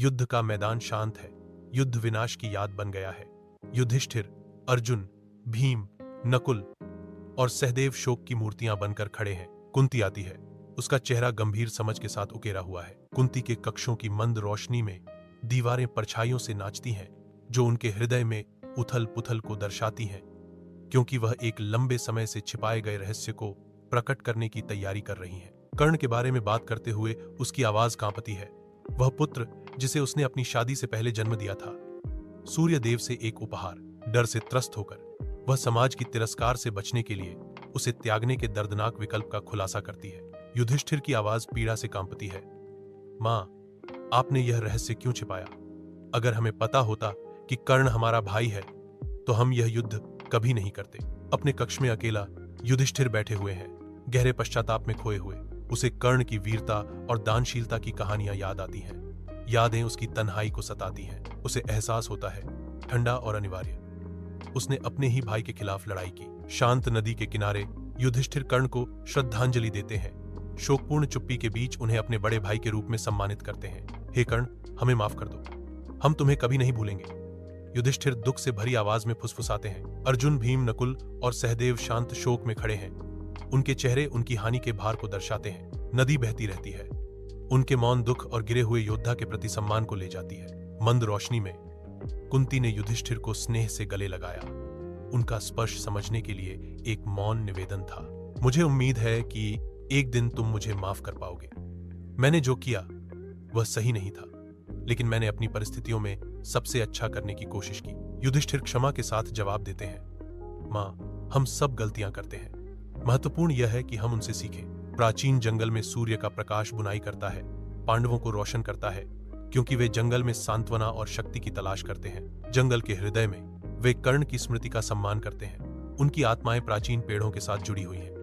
युद्ध का मैदान शांत है। युद्ध विनाश की याद बन गया है। युधिष्ठिर, अर्जुन, भीम, नकुल और सहदेव शोक की मूर्तियां बनकर खड़े हैं। कुंती आती है। उसका चेहरा गंभीर समझ के साथ उकेरा हुआ है। कुंती के कक्षों की मंद रोशनी में दीवारें परछाइयों से नाचती हैं, जो उनके हृदय में उथल पुथल को दर्शाती हैं, क्योंकि वह एक लंबे समय से छिपाए गए रहस्य को प्रकट करने की तैयारी कर रही हैं। कर्ण के बारे में बात करते हुए उसकी आवाज कांपती है। वह पुत्र जिसे उसने अपनी शादी से पहले जन्म दिया था, सूर्य देव से एक उपहार। डर से त्रस्त होकर वह समाज की तिरस्कार से बचने के लिए उसे त्यागने के दर्दनाक विकल्प का खुलासा करती है। युधिष्ठिर की आवाज पीड़ा से कांपती है। मां, आपने यह रहस्य क्यों छिपाया? अगर हमें पता होता कि कर्ण हमारा भाई है तो हम यह युद्ध कभी नहीं करते। अपने कक्ष में अकेला युधिष्ठिर बैठे हुए हैं, गहरे पश्चाताप में खोए हुए। उसे कर्ण की वीरता और दानशीलता की कहानियां याद आती हैं। यादें उसकी तन्हाई को सताती हैं। उसे एहसास होता है, ठंडा और अनिवार्य, उसने अपने ही भाई के खिलाफ लड़ाई की। शांत नदी के किनारे युधिष्ठिर कर्ण को श्रद्धांजलि देते हैं। शोकपूर्ण चुप्पी के बीच उन्हें अपने बड़े भाई के रूप में सम्मानित करते हैं। हे कर्ण, हमें माफ कर दो, हम तुम्हें कभी नहीं भूलेंगे। युधिष्ठिर दुख से भरी आवाज में फुसफुसाते हैं। अर्जुन, भीम, नकुल और सहदेव शांत शोक में खड़े हैं। उनके चेहरे उनकी हानि के भार को दर्शाते हैं। नदी बहती रहती है। उनके मौन दुख और गिरे हुए योद्धा के प्रति सम्मान को ले जाती है। मंद रोशनी में कुंती ने युधिष्ठिर को स्नेह से गले लगाया। उनका स्पर्श समझने के लिए एक मौन निवेदन था। मुझे उम्मीद है कि एक दिन तुम मुझे माफ कर पाओगे। मैंने जो किया वह सही नहीं था, लेकिन मैंने अपनी परिस्थितियों में सबसे अच्छा करने की कोशिश की। युधिष्ठिर क्षमा के साथ जवाब देते हैं। मां, हम सब गलतियां करते हैं। महत्वपूर्ण यह है कि हम उनसे सीखें। प्राचीन जंगल में सूर्य का प्रकाश बुनाई करता है, पांडवों को रोशन करता है, क्योंकि वे जंगल में सांत्वना और शक्ति की तलाश करते हैं। जंगल के हृदय में वे कर्ण की स्मृति का सम्मान करते हैं। उनकी आत्माएं प्राचीन पेड़ों के साथ जुड़ी हुई हैं।